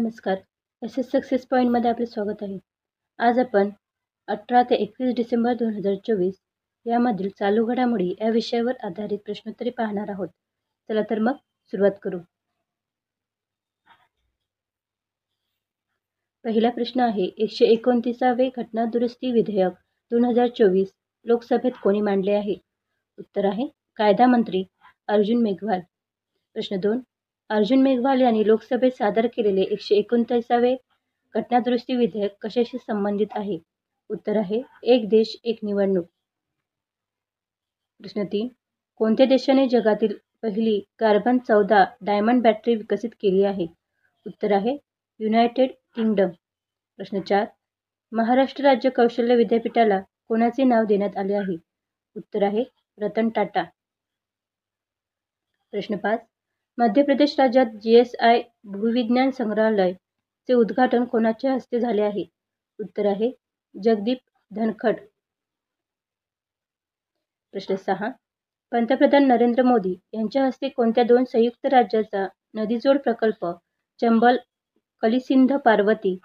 नमस्कार. SS success पॉईंटमध्ये आपले स्वागत आहे. आज आपण 18 ते 21 डिसेंबर 2024 यामधील चालू घडामोडी या विषयावर आधारित प्रश्नोत्तरे पाहणार आहोत. चला तर मग सुरुवात करू. पहिला प्रश्न आहे, 129वे घटना दुरुस्ती विधेयक 2024 लोकसभेत कोणी मांडले आहे? उत्तर आहे कायदा मंत्री अर्जुन मेघवाल. प्रश्न 2, अर्जुन मेघवाल यांनी लोकसभेत सादर केलेले 129वे घटनादुरुस्ती विधेयक कशाशी संबंधित आहे? उत्तर आहे एक देश एक निवडणूक. प्रश्न 3, कोणत्या देशाने जगातील पहिली कार्बन 14 डायमंड बॅटरी विकसित केली आहे? उत्तर आहे युनायटेड किंगडम. प्रश्न 4, महाराष्ट्र राज्य कौशल्य विद्यापीठाला कोणाचे नाव देण्यात आले आहे? उत्तर आहे रतन टाटा. प्रश्न 5, मध्य प्रदेश राज्यात GSI भूविज्ञान संग्रहालय चे उद्घाटन कोणाच्या हस्ते झाले आहे? उत्तर आहे जगदीप धनखड. प्रश्न 6, पंतप्रधान नरेंद्र मोदी यांच्या हस्ते कोणत्या 2 संयुक्त राज्याचा नदीजोड प्रकल्प चंबल कलिसिंध पार्वती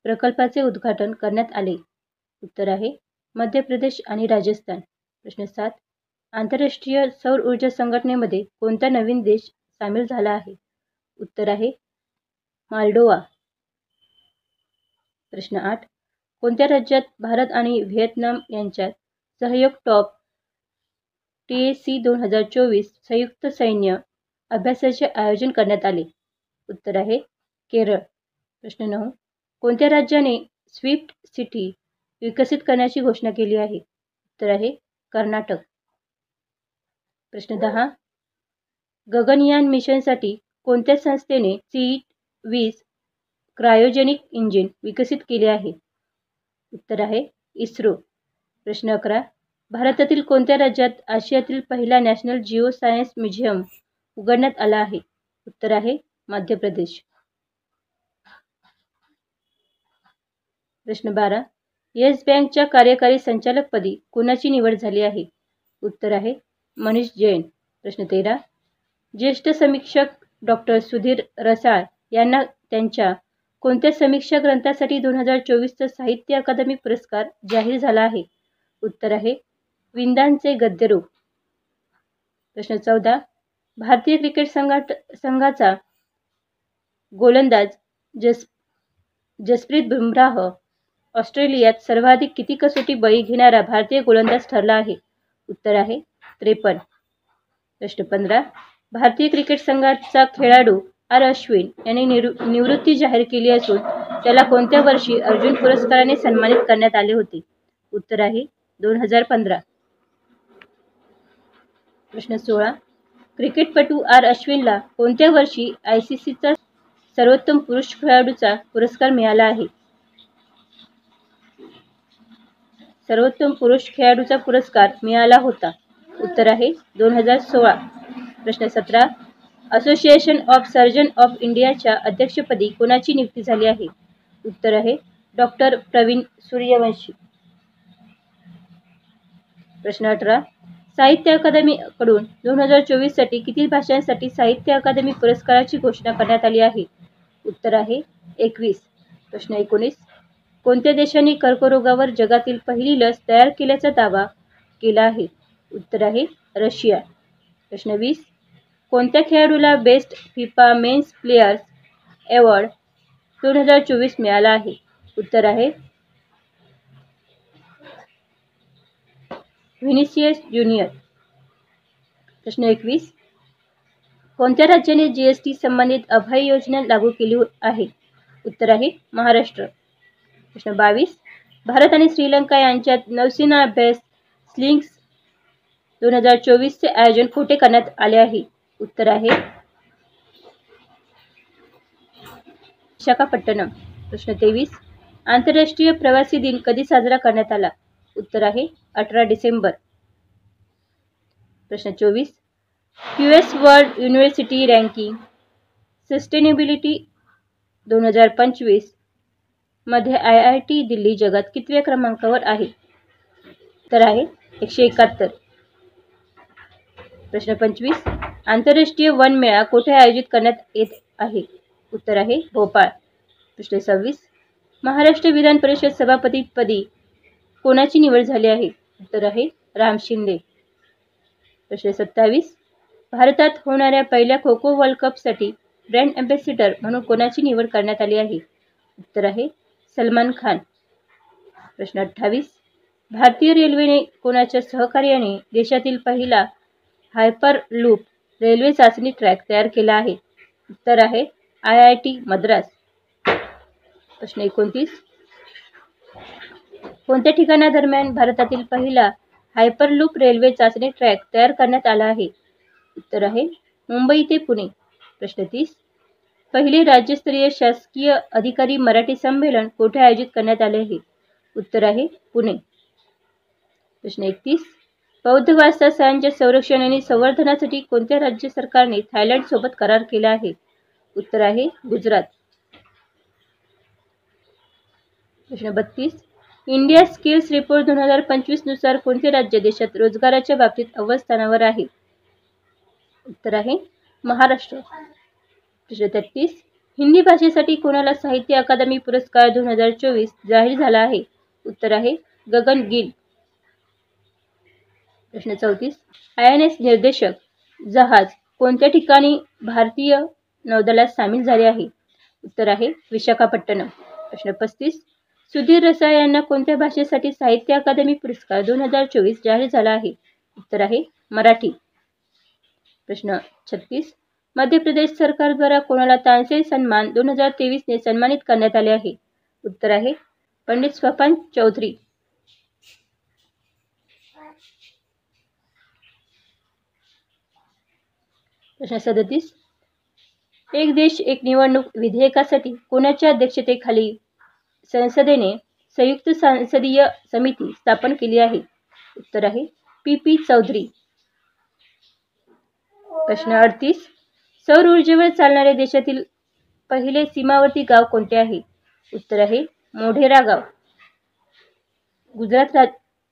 प्रकल्पाचे उद्घाटन करण्यात आले? उत्तर आहे मध्य प्रदेश आणि राजस्थान. प्रश्न 7, आंतरराष्ट्रीय सौर ऊर्जा संघटनेमध्ये कोणता नवीन देश सामील झाला आहे? उत्तर आहे माल्डोवा. प्रश्न 8, कोणत्या राज्यात भारत आणि व्हिएतनाम यांच्यात सहयोग टॉप TAC 2024 संयुक्त सैन्य अभ्यासाचे आयोजन करण्यात आले? उत्तर आहे केरळ. प्रश्न 9, कोणत्या राज्याने स्विफ्ट सिटी विकसित करण्याची घोषणा केली आहे? उत्तर आहे कर्नाटक. प्रश्न 10, गगनयान मिशनसाठी कोणत्या संस्थेने C-20 क्रायोजेनिक इंजिन विकसित केले आहे? उत्तर आहे इस्रो. प्रश्न 11, भारतातील कोणत्या राज्यात आशियातील पहिला नॅशनल जिओ सायन्स म्युझियम उघडण्यात आला आहे? उत्तर आहे मध्य प्रदेश. प्रश्न 12, येस बँकच्या कार्यकारी संचालकपदी कोणाची निवड झाली आहे? उत्तर आहे मनीष जैन. प्रश्न 13, ज्येष्ठ समीक्षक डॉक्टर सुधीर रसाळ यांना त्यांच्या कोणत्या समीक्षा ग्रंथासाठी 2024चा साहित्य अकादमी पुरस्कार जाहीर झाला आहे? उत्तर आहे विंदांचे गद्यरूप. प्रश्न 14, भारतीय क्रिकेट संघाचा गोलंदाज जसप्रीत बुमराह ऑस्ट्रेलियात सर्वाधिक किती कसोटी बळी घेणारा भारतीय गोलंदाज ठरला आहे? उत्तर आहे 53. प्रश्न 15, भारतीय क्रिकेट संघाचा खेळाडू R. अश्विन यांनी निवृत्ती जाहीर केली असून त्याला कोणत्या वर्षी अर्जुन पुरस्काराने सन्मानित करण्यात आले होते? उत्तर आहे 2015. प्रश्न 16, क्रिकेटपटू R. अश्विनला कोणत्या वर्षी ICCचा सर्वोत्तम पुरुष खेळाडूचा पुरस्कार मिळाला आहे? सर्वोत्तम पुरुष खेळाडूचा पुरस्कार मिळाला होता. उत्तर आहे 2016. प्रश्न 17, असोसिएशन ऑफ सर्जन ऑफ इंडियाच्या अध्यक्षपदी कोणाची नियुक्ती झाली आहे? उत्तर आहे डॉक्टर प्रवीण सूर्यवंशी. प्रश्न 18, साहित्य अकादमी कडून 2024 साठी किती भाषांसाठी साहित्य अकादमी पुरस्काराची घोषणा करण्यात आली आहे? उत्तर आहे 21. प्रश्न 19, कोणत्या देशाने कर्करोगावर जगातील पहिली लस तयार केल्याचा दावा केला आहे? उत्तर आहे रशिया. प्रश्न 20, कोणत्या खेळाडूला best FIFA men's players award 2024 मिळाला आहे? उत्तर आहे व्हिनिसियस ज्युनियर. प्रश्न 21, कोणत्या राज्याने GST संबंधित अभय योजना लागू केली आहे? उत्तर आहे महाराष्ट्र. प्रश्न 22, भारत आणि श्रीलंका यांच्यात नौसेना अभ्यास स्लिंग्स 2024 चे आयोजन कुठे करण्यात आले आहे? उत्तर आहे विशाखापट्टणम. प्रश्न 23, आंतरराष्ट्रीय प्रवासी दिन कधी साजरा करण्यात आला? उत्तर आहे 18 डिसेंबर. प्रश्न 24, QS world university ranking sustainability 2025 मध्ये IIT दिल्ली जगात कितव्या क्रमांकावर आहे? उत्तर आहे 171. प्रश्न 25, आंतरराष्ट्रीय वन मेळा कोठे आयोजित करण्यात येत आहे? उत्तर आहे भोपाळ. प्रश्न 26. महाराष्ट्र विधान परिषद सभापतीपदी कोणाची निवड झाली आहे? उत्तर आहे राम शिंदे. प्रश्न 27. भारतात होणाऱ्या पहिल्या kho kho world कपसाठी brand ambassador म्हणून कोणाची निवड करण्यात आली आहे? उत्तर आहे सलमान खान. प्रश्न 28. भारतीय रेल्वेने कोणाच्या सहकार्याने देशातील पहिला हायपरलूप रेल्वे चाचणी ट्रॅक तयार केला आहे? उत्तर आहे IIT मद्रास. प्रश्न 29. कोणत्या ठिकाणादरम्यान भारतातील पहिला हायपरलूप रेल्वे चाचणी ट्रॅक तयार करण्यात आला आहे? उत्तर आहे मुंबई ते पुणे. प्रश्न 30. पहिले राज्यस्तरीय शासकीय अधिकारी मराठी संमेलन कोठे आयोजित करण्यात आले आहे? उत्तर आहे पुणे. प्रश्न 31. बौद्ध वारसास्थळांच्या संरक्षण आणि संवर्धनासाठी कोणत्या राज्य सरकारने थायलंड सोबत करार केला आहे? उत्तर आहे गुजरात. प्रश्न 32. इंडिया स्किल्स रिपोर्ट 2025 नुसार कोणते राज्य देशात रोजगाराच्या बाबतीत अव्वल स्थानावर आहे? उत्तर आहे महाराष्ट्र. प्रश्न 33. हिंदी भाषेसाठी कोणाला साहित्य अकादमी पुरस्कार 2024 जाहीर झाला आहे? उत्तर आहे गगन गिल. प्रश्न 34. INS निर्देशक जहाज कोणत्या ठिकाणी भारतीय नौदलात सामील झाले आहे? उत्तर आहे विशाखापट्टणम. प्रश्न 35. सुधीर रसाळ यांना कोणत्या भाषेसाठी साहित्य अकादमी पुरस्कार 2024 जाहीर झाला आहे? उत्तर आहे मराठी. प्रश्न 36. मध्य प्रदेश सरकारद्वारा कोणाला तानसेन सन्मान 2023 ने सन्मानित करण्यात आले आहे? उत्तर आहे पंडित स्वपन चौधरी. प्रश्न 37. एक देश एक निवडणूक विधेयकासाठी कोणाच्या अध्यक्षतेखाली संसदेने संयुक्त संसदीय समिती स्थापन केली आहे? उत्तर आहे PP चौधरी. प्रश्न 38. सौर ऊर्जेवर चालणारे देशातील पहिले सीमावर्ती गाव कोणते आहे? उत्तर आहे मोढेरा गाव. गुजरात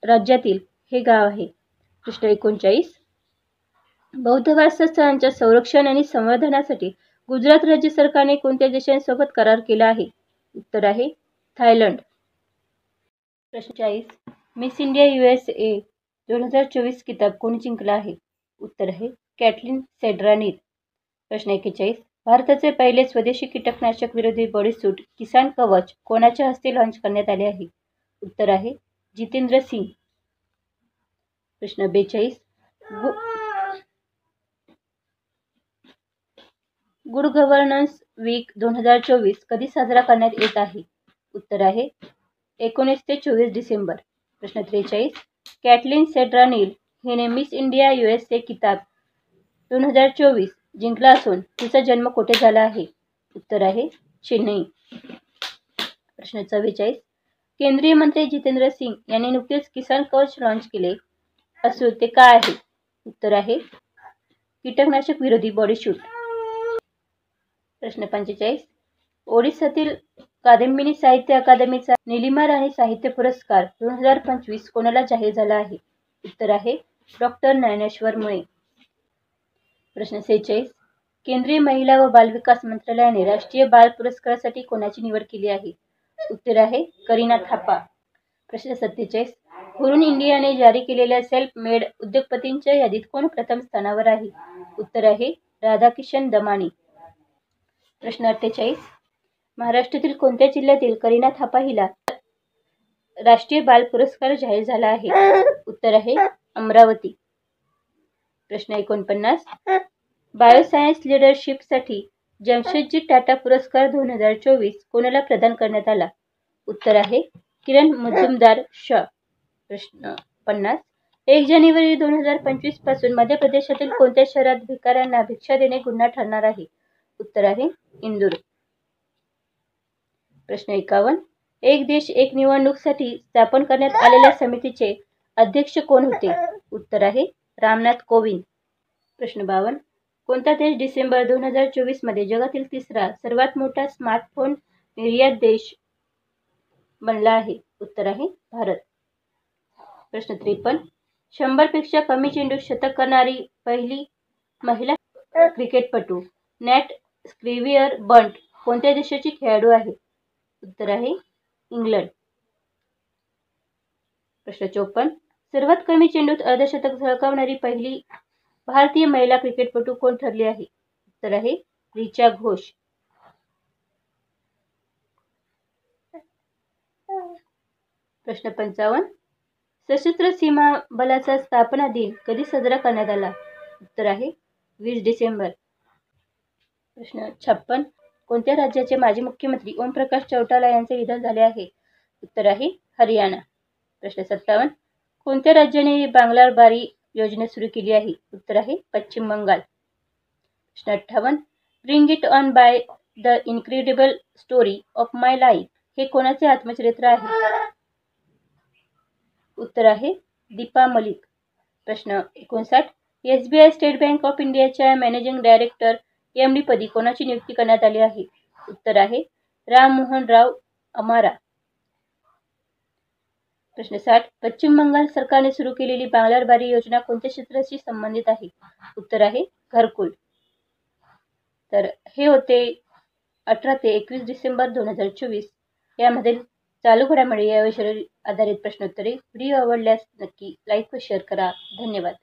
राज्यातील हे गाव आहे. प्रश्न 39. बौद्ध वारसास्थळांच्या संरक्षण आणि संवर्धनासाठी गुजरात राज्य सरकारने कोणत्या देशांसोबत करार केला आहे? उत्तर आहे थायलंड. प्रश्न 40. मिस इंडिया USA 2024 किताब कोणी जिंकला आहे? उत्तर आहे कॅटलीन सेड्रानीर. प्रश्न 41. भारताचे पहिले स्वदेशी कीटकनाशक विरोधी बॉडीसूट किसान कवच कोणाच्या हस्ते लॉन्च करण्यात आले आहे? उत्तर आहे जितेंद्र सिंग. प्रश्न 42. गुड गव्हर्नन्स वीक 2024 कधी साजरा करण्यात येत आहे? उत्तर आहे 19 ते 24 डिसेंबर. प्रश्न 43. कॅटलीन सेड्रानीर हिने मिस इंडिया USA किताब 2024 जिंकला असून तिचा जन्म कुठे झाला आहे? उत्तर आहे चेन्नई. प्रश्न 44. केंद्रीय मंत्री जितेंद्र सिंग यांनी नुकतेच किसान कवच लॉन्च केले असून ते काय आहे? उत्तर आहे कीटकनाशक विरोधी बॉडीसूट. प्रश्न 45. ओडिशातील कादंबिनी साहित्य अकादमीचा नीलिमा राणी साहित्य पुरस्कार 2025 कोणाला जाहीर झाला आहे? उत्तर आहे डॉक्टर ज्ञानेश्वर मुळे. प्रश्न 46. केंद्रीय महिला व बालविकास मंत्रालयाने राष्ट्रीय बाल पुरस्कारासाठी कोणाची निवड केली आहे? उत्तर आहे करीना थापा. प्रश्न 47. हुरून इंडियाने जारी केलेल्या सेल्फ मेड उद्योगपतींच्या यादीत कोण प्रथम स्थानावर आहे? उत्तर आहे राधाकिशन दमानी. प्रश्न 48. महाराष्ट्रातील कोणत्या जिल्ह्यातील करीना थापा हिला राष्ट्रीय बाल पुरस्कार जाहीर झाला आहे? उत्तर आहे अमरावती. प्रश्न 49. बायोसायन्स लीडरशिपसाठी जमशेदजी टाटा पुरस्कार 2024 कोणाला प्रदान करण्यात आला? उत्तर आहे किरण मुजुमदार शॉ. प्रश्न 50. 1 जानेवारी 2025 पासून मध्य प्रदेशातील कोणत्या शहरात भिकाऱ्यांना भिक्षा देणे गुन्हा ठरणार आहे? उत्तर आहे इंदूर. प्रश्न 51. एक देश एक निवडणूकसाठी स्थापन करण्यात आलेल्या समितीचे अध्यक्ष कोण होते? उत्तर आहे रामनाथ कोविंद. प्रश्न 52. कोणता देश डिसेंबर 2024 मध्ये जगातील तिसरा सर्वात मोठा स्मार्टफोन निर्यात देश बनला आहे? उत्तर आहे भारत. प्रश्न 53. 100 पेक्षा कमी चेंडू शतक करणारी पहिली महिला क्रिकेटपटू नॅट स्क्रिव्हियर बंट कोणत्या देशाची खेळाडू आहे? उत्तर आहे इंग्लंड. प्रश्न 54. सर्वात कमी चेंडूत अर्धशतक झळकावणारी पहिली भारतीय महिला क्रिकेटपटू कोण ठरली आहे? उत्तर आहे रिचा घोष. प्रश्न 55. सशस्त्र सीमा बलाचा स्थापना दिन कधी साजरा करण्यात आला? उत्तर आहे 20 डिसेंबर. प्रश्न 56. कोणत्या राज्याचे माजी मुख्यमंत्री ओमप्रकाश चौटाला यांचे निधन झाले आहे? उत्तर आहे हरियाणा. प्रश्न 57. कोणत्या राज्याने बांगलार बारी योजना सुरू केली आहे? उत्तर आहे पश्चिम बंगाल. प्रश्न 58. Bring it on by the incredible story of my life हे कोणाचे आत्मचरित्र आहे? उत्तर आहे दीपा मलिक. प्रश्न 59. SBI स्टेट बँक ऑफ इंडियाच्या मॅनेजिंग डायरेक्टर MD पदी कोणाची नियुक्ती करण्यात आली आहे? उत्तर आहे राम मोहन राव अमारा. प्रश्न 60. पश्चिम बंगाल सरकारने सुरू केलेली बांगलार बारी योजना कोणत्या क्षेत्राशी संबंधित आहे? उत्तर आहे घरकुल. तर हे होते 18 ते 21 डिसेंबर 2024 यामध्ये चालू घडामोडी या विषयावर आधारित प्रश्नोत्तरे. व्हिडिओ आवडल्यास नक्की लाईक व शेअर करा. धन्यवाद.